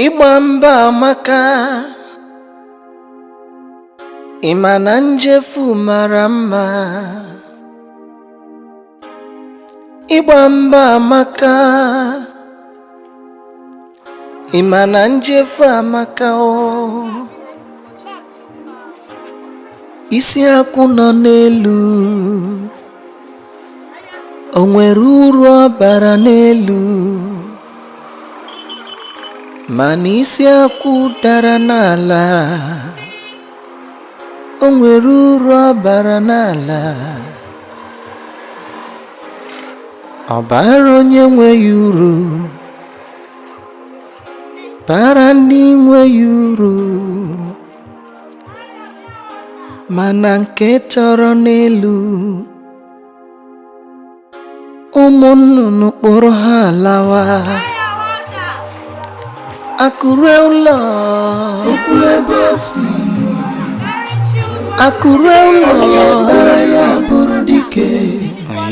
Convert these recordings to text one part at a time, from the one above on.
Ịgba mba amaka, ịma na njefu mara mma. Ịgba mba amaka, ịma na njefu amaka o. Isi akwụ nọ n'elu, o nwere uru ọ bara n'elu. Mana isi akwụ dara n'ala, o nwere uru ọ bara n'ala. Ọ bara onye nweghị uru, bara ndị nweghị uru. Mana nke tọrọ n'elu, ụmụ nnụnụ kpụrụ ha lawa. Akure ụlọ, okwu ebe o si. Akure ụlọ, onye bara ya bụrụ dike.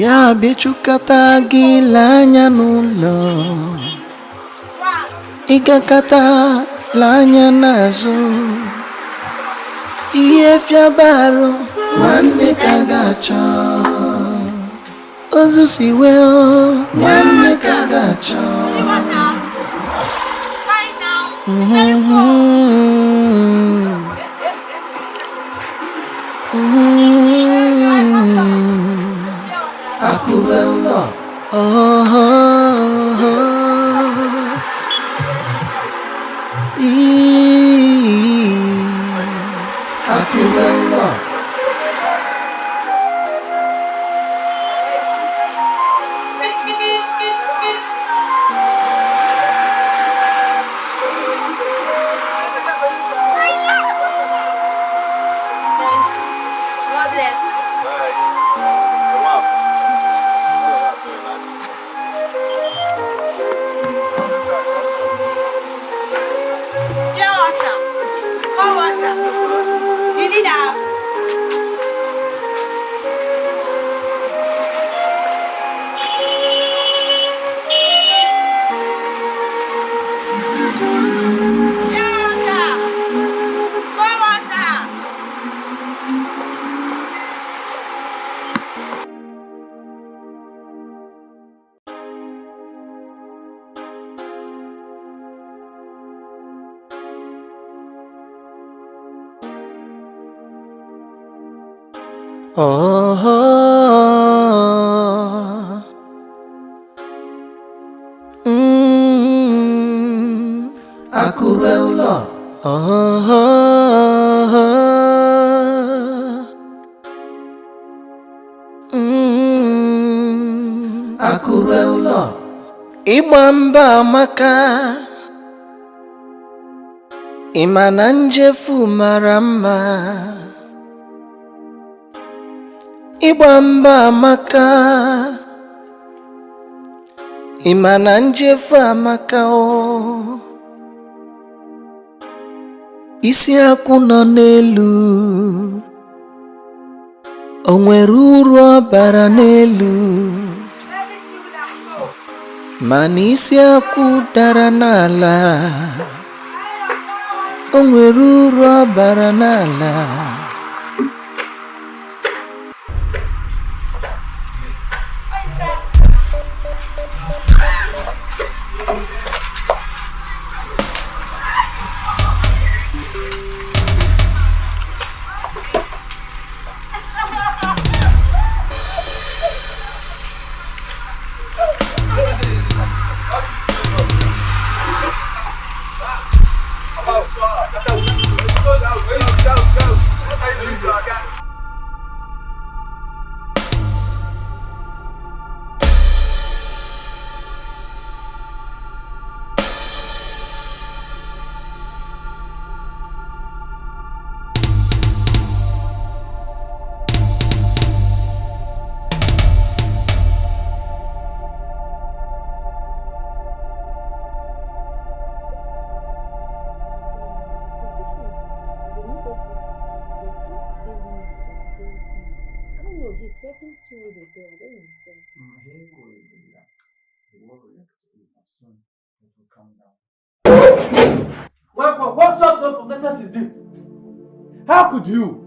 Ya bịachukata gị lee anya n'ụlọ, ịgakata lee anya n'azụ. Ihe fiabarụ nwanne ka ga-achọ, ozu si wee o nwanne ka ga-achọ. Akure ụlọ, Akure ụlọ. God bless. Pure water. Cold water. You need that. Pure water. Cold water. Akure ụlọ, Akure ụlọ. Ịgba mba amaka, ịma na njefu mara mma. Ịgba mba amaka, ịma na njefu amaka o. Isi akwụ nọ n'elu, o nwere uru ọ bara n'elu. Mana isi akwụ dara n'ala, o nwere uru ọ bara n'ala. He's getting 2 years ago. I don't understand. He will react. He will react to it as soon as it will calm down. What sort of nonsense is this? How could you?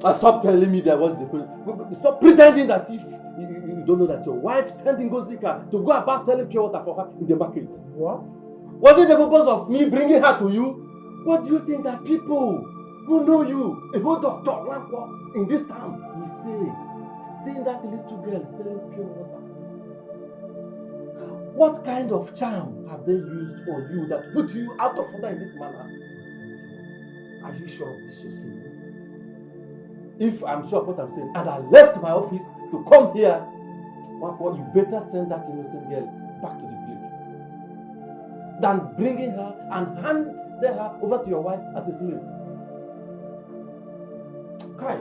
Stop telling me that was the problem. Stop pretending that if you don't know that your wife sent Ngozika to go about selling pure water for her in the market. What? Was it the purpose of me bringing her to you? What do you think that people who know you, a whole doctor, in this town, will say? Seeing that little girl selling pure water. What kind of charm have they used on you that put you out of order in this manner? Are you sure of this you're saying? If I'm sure of what I'm saying, and I left my office to come here, you better send that innocent girl back to the village than bringing her and hand her over to your wife as a slave. Kai.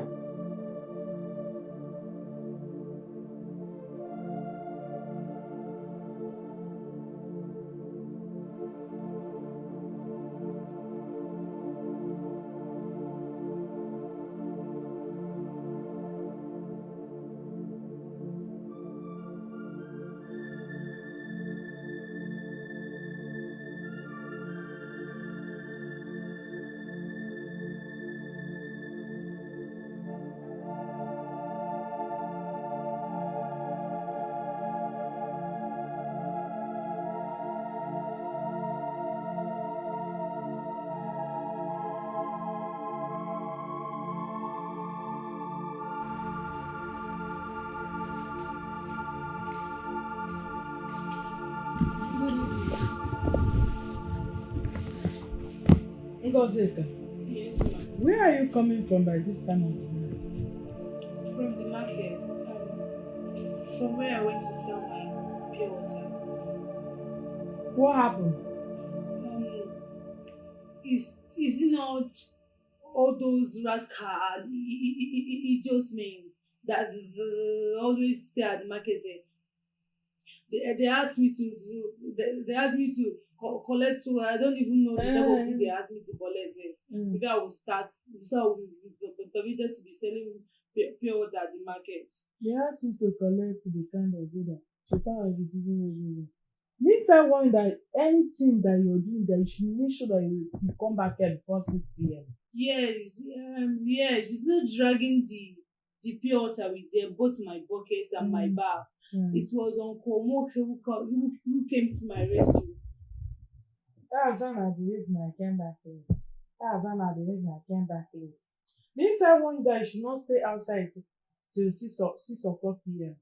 Ngozika, Yes, ma'am. where are you coming from by this time of the night? From the market. From where I went to sell my pure water. What happened? Is it not all those rascal idiot men that always stay at the market there? They asked me to collect, so I don't even know the type of thing they asked me to collect. Maybe I will start, so I will be permitted to be selling pure water at the market. They asked you to collect the kind of good that so far as it isn't. Need I warn that anything that you're doing, that you should make sure that you come back here before 6 p.m. Yes, we still dragging the pure water with them, both my bucket and my bath. It was Uncle Moke who came to my rescue. That's one of the reasons I came back late. Didn't I warn you that you should not stay outside till 6 o'clock p.m.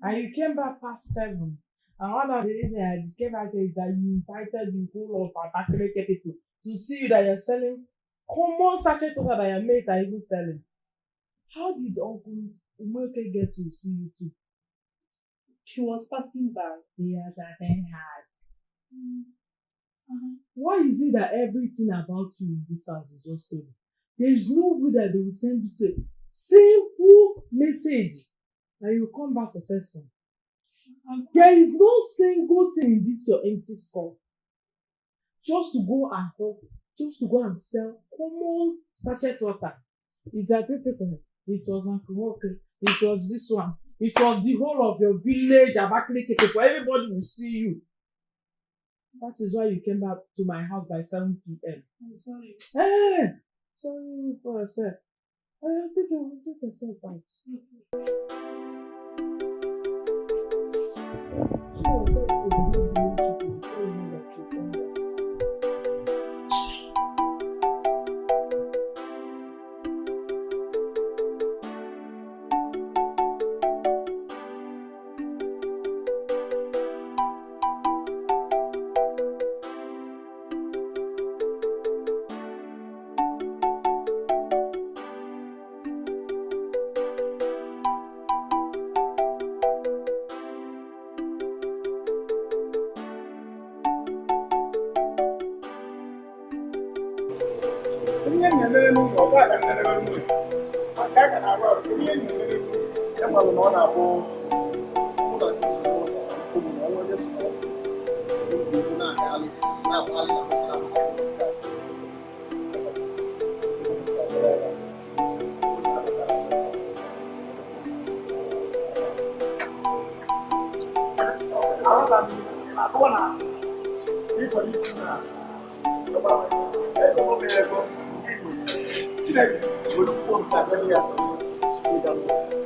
And you came back past 7. And one of the reasons I came back is that you invited the whole of Abakaleke people to see you that you're selling common sachet water that your mates are even selling. How did Uncle Umoke get to see you too? He was passing by. He has attended hard. Why is it that everything about you in this house is just story? There is no way that they will send you to a simple message and you will come back successful. There is no single thing in this your empty skull. Just to go and help, just to go and sell common sachet water. Is that it was Uncle Moke, it was this one, it was the whole of your village, Abakaleke people, everybody will see you. That is why you came back to my house by 7 p.m. I'm sorry. Hey! Sorry for yourself. Take yourself out. Show yourself to the village people before you know that you come back.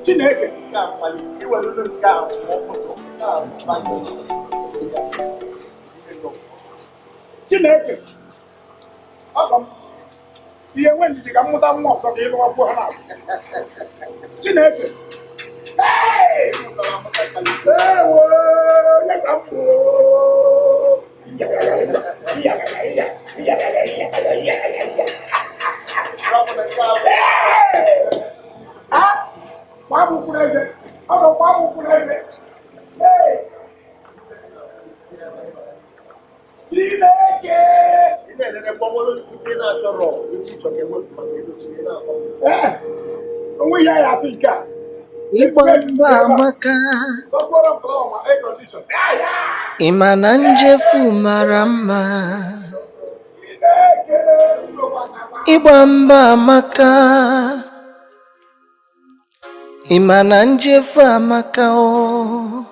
Chineke nke a mkpali iwere nke a ọkpụtụ Chineke ọgọ m ihe nwe ndidi ka mmụta nwa ọzọ ka ịlụwapụ ha na Chineke Ịgba mbọ amaka, ịma na njefu mara mma. Ịgba mbọ amaka, ịma na njefu amaka o.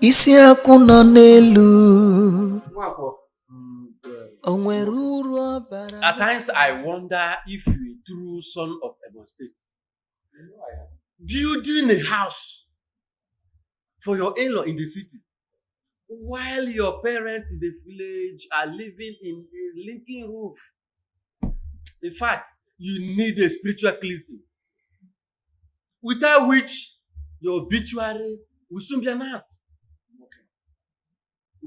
Isi akwụ nọ n'elu, o nwere uru ọ bara. At times I wonder if you're a true son of Ebonyi State. Building a house for your in-law in the city, while your parents in the village are living in a leaking roof. In fact, you need a spiritual cleansing, without which your obituary will soon be announced.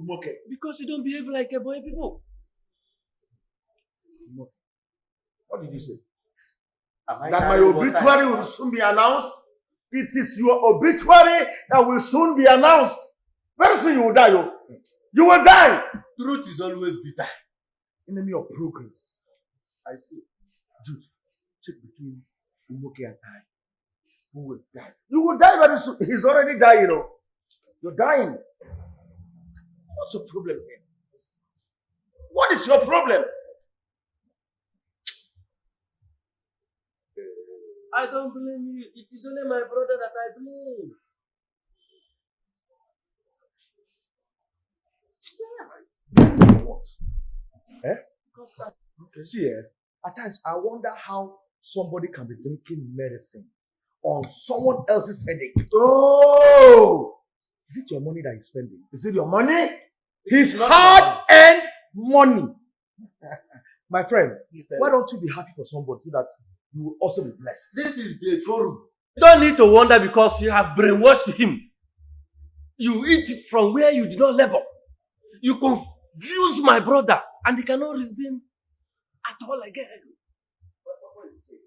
Okay. Because you don't behave like Ebonyi people. What did you say? That my obituary will soon be announced? It is your obituary that will soon be announced. Very soon you will die. You will die. Truth is always bitter. Enemy of progress. I see. Jude, check between Umoke and I. Who will die? You will die very soon. He's already dying. You're dying. What's your problem here? What is your problem? I don't blame you. It is only my brother that I blame. Yes. What? Okay. See here, at times I wonder how somebody can be drinking medicine on someone else's headache. Oh! Is it your money that he's spending? Is it your money? His hard-earned money. My friend, why don't you be happy for somebody so that you will also be blessed? This is the forum. You don't need to wonder because you have brainwashed him. You eat from where you did not labor. You confuse my brother and he cannot reason at all again. What is he?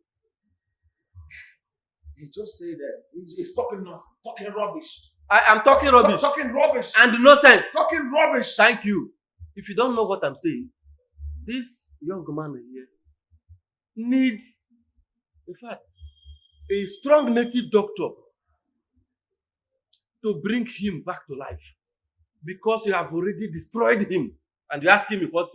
He just said that he's talking nonsense, talking rubbish. I am talking rubbish. Talking rubbish. And nonsense. Talking rubbish. Thank you. If you don't know what I'm saying, this young man here needs, in fact, a strong native doctor to bring him back to life. Because you have already destroyed him. And you're asking me what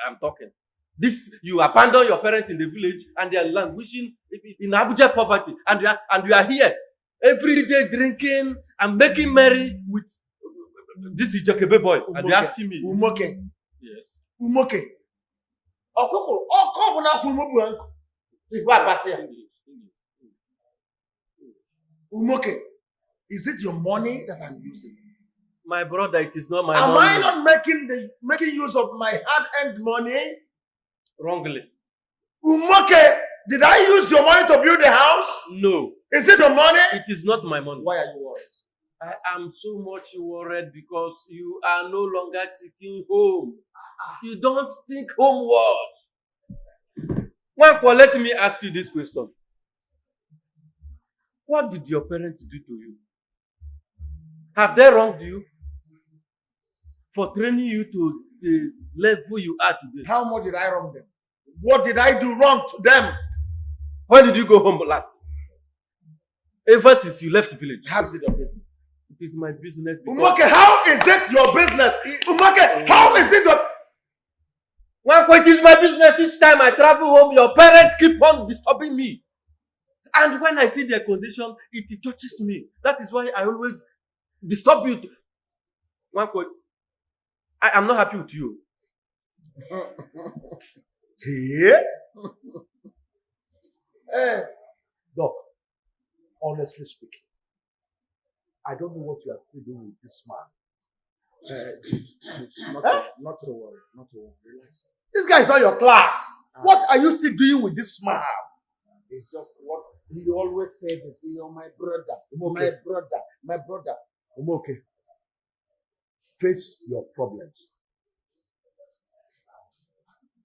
I'm talking. This, you abandon your parents in the village and they are languishing in Abuja poverty. And you are here every day drinking and making merry with this Ijakebe boy. Umoke. And you're asking me. Umoke. Yes. Umoke. Umoke, is it your money that I'm using? My brother, it is not my money. Am I not making use of my hard-earned money? Wrongly. Umoke, did I use your money to build a house? No. Is it your money? It is not my money. Why are you worried? I am so much worried because you are no longer thinking home. You don't think homeward. Wanko, let me ask you this question. What did your parents do to you? Have they wronged you for training you to the level you are today? How much did I wrong them? What did I do wrong to them? When did you go home last? Ever since you left the village. How is it your business? It is my business. Umoke, how is it your business? Umoke, how is it your... Wanko, it is my business. Each time I travel home, your parents keep on disturbing me. And when I see their condition, it touches me. That is why I always disturb you. One point. I am not happy with you. Yeah. Doc, honestly speaking, I don't know what you are still doing with this man. Not to worry. Relax. This guy is not your class. What are you still doing with this man? It's just what he always says it. You're my brother. My brother. Okay. Face your problems.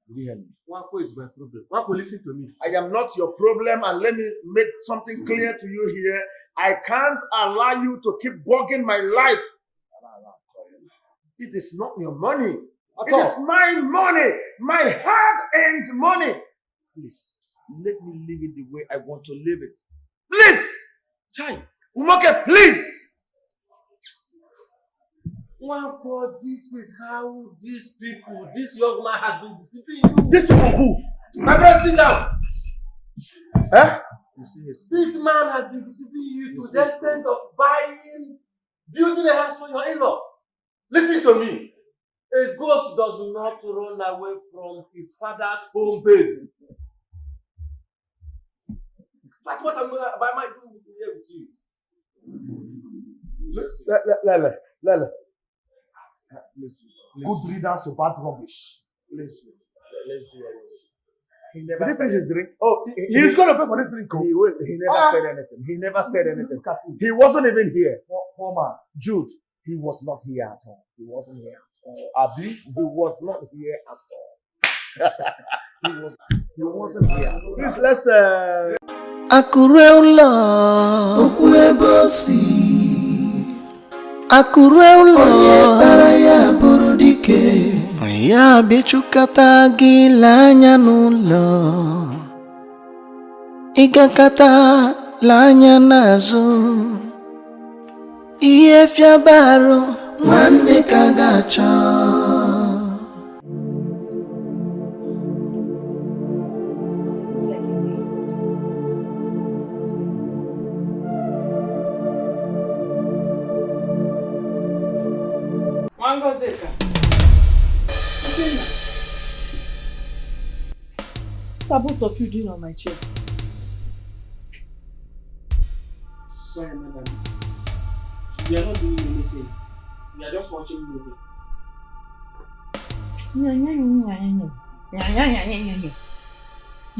Did you hear me? Wako is my problem. Wako, listen to me. I am not your problem, and let me make something clear to you here. I can't allow you to keep bugging my life. It is not your money. It is my money, my hard-earned money. Please, let me live it the way I want to live it. Please! Chai. Umoke, please! Wako, this is how these people, this young man has been deceiving you. These people who? My brother, sit down. Eh? You see this man has been deceiving you to the extent of building a house for your in-law. Listen to me. A ghost does not run away from his father's home base. That's what I'm doing here with you. Lele. Good readers to bad rubbish. Let's do it. He never finished his drink. Oh, he's going to pay for this drink. He will. He never said anything. He never said anything. He wasn't even here. Poor man. Jude, he was not here at all. He wasn't here at all. Abi, he was not here at all. He wasn't here. Please, let's Akureula Okwebosi Akureula Onye Paraya Burudike Ya bichukata gilanya nulo Igakata lanya nazu Iye fiabaro Mande kagacha Wangozeka. What are both of you doing on my chair? Sorry, madam. We are not doing anything. We are just watching movie. You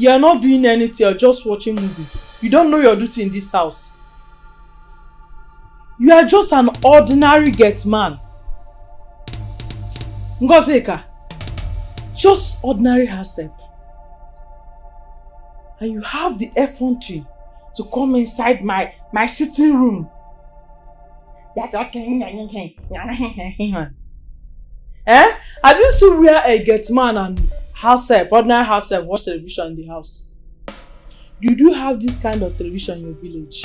are not doing anything, you're just watching movie. You don't know your duty in this house. You are just an ordinary get man. Ngozeka, just ordinary herself. And you have the effrontery to come inside my sitting room. That's okay. Eh? Have you seen where a get man and herself, ordinary herself, watch television in the house? You do have this kind of television in your village.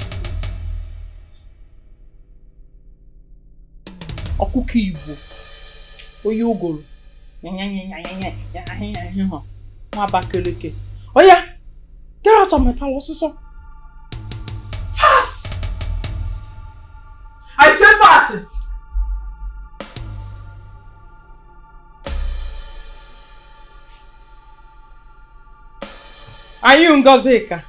Okuki Igbo. Oyogoro. Mwabakeleke. Oh yeah! Get out of my palace, sister. Fast! I say fast! Are you Ngozeka?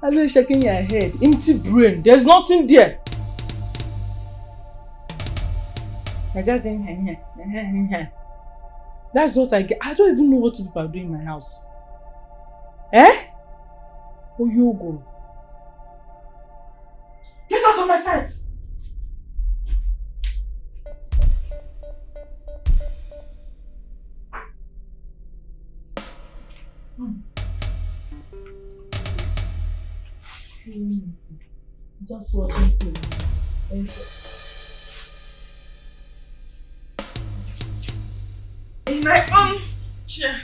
Are you shaking your head? Empty brain. There's nothing there. That's what I get. I don't even know what people are doing in my house. Eh? Oh, you go. Get out of my sight! Just watching film. In my own chair.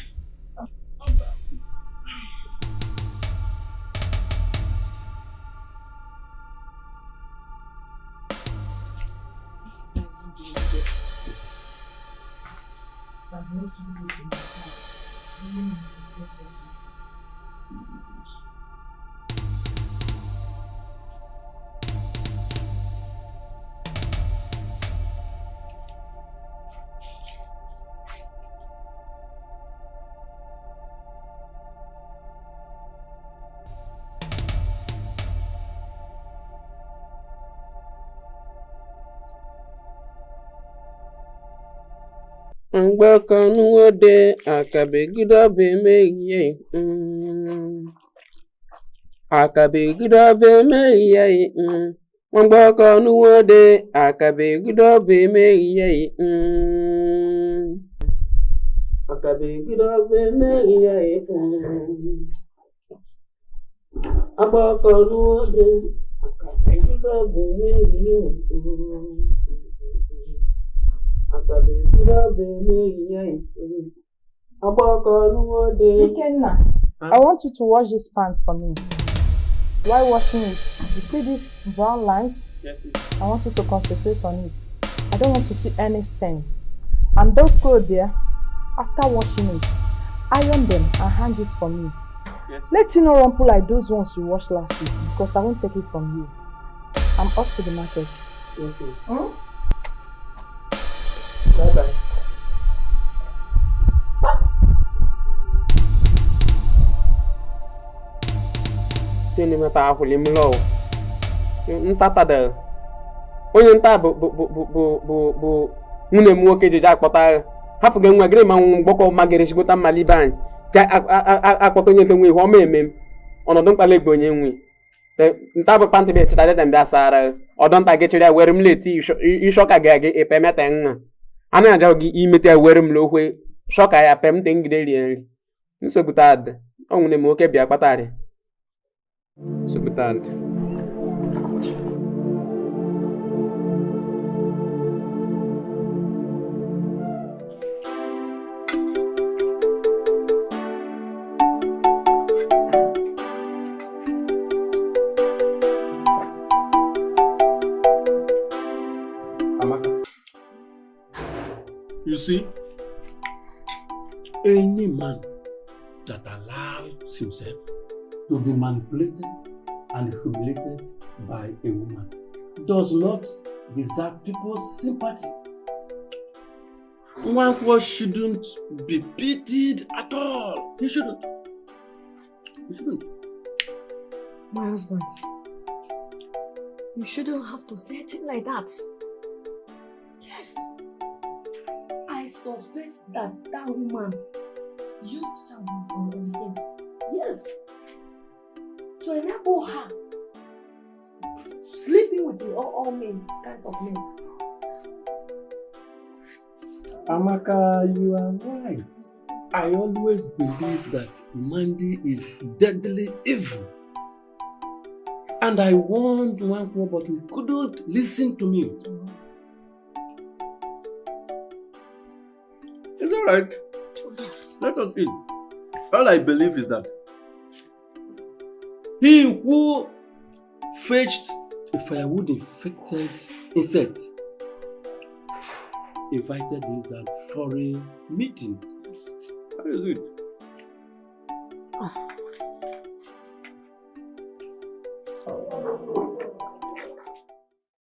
Mgbaka nuwode akabegida bemeye. Akabegida bemeye. Mgbaka nuwode akabegida bemeye. Akabegida bemeye. Agbaka nuwode akabegida bemeye. Ikenna, I want you to wash this pants for me. While washing it, you see these brown lines? Yes, miss. I want you to concentrate on it. I don't want to see any stain. And those clothes there, after washing it, iron them and hang it for me. Yes. Let it not rumple like those ones you washed last week, because I won't take it from you. I'm off to the market. Okay. Hmm? Bye-bye. Sini mata ahuli mlo. Ntata de. Onye nta bụ nwunye m nwoke jeje akpọta hafụ ga nwa gịrị ma mgbọkọ magere chigota mmalibe anyị akpọta onye nke nwe ihe ọma eme ọnọdụ mkpali egbe onye nwe nta bụ kpantị bụ echita dịta mbịa sara ọdọ nta gị chịrị ya were m leti ịshọka ga gị epemeta nwa a na-aja gị imete ya were m lokwe shọka ya pem te ngide rie nri nsogbu tad ọ nwunye m nwoke bịa kpatarị nsogbu tad. You see, any man that allows himself to be manipulated and humiliated by a woman does not deserve people's sympathy. Nwankwo shouldn't be pitied at all. He shouldn't. He shouldn't. My husband, you shouldn't have to say it like that. Yes. I suspect that woman used charm on him. Yes. To enable her sleeping with all men, kinds of men. Amaka, you are right. I always believe that Mandy is deadly evil. And I warned Nwankwo, but he couldn't listen to me. It's all right. Let us eat. All I believe is that he who fetched a firewood infected insect invited lizard for a meeting. How is it?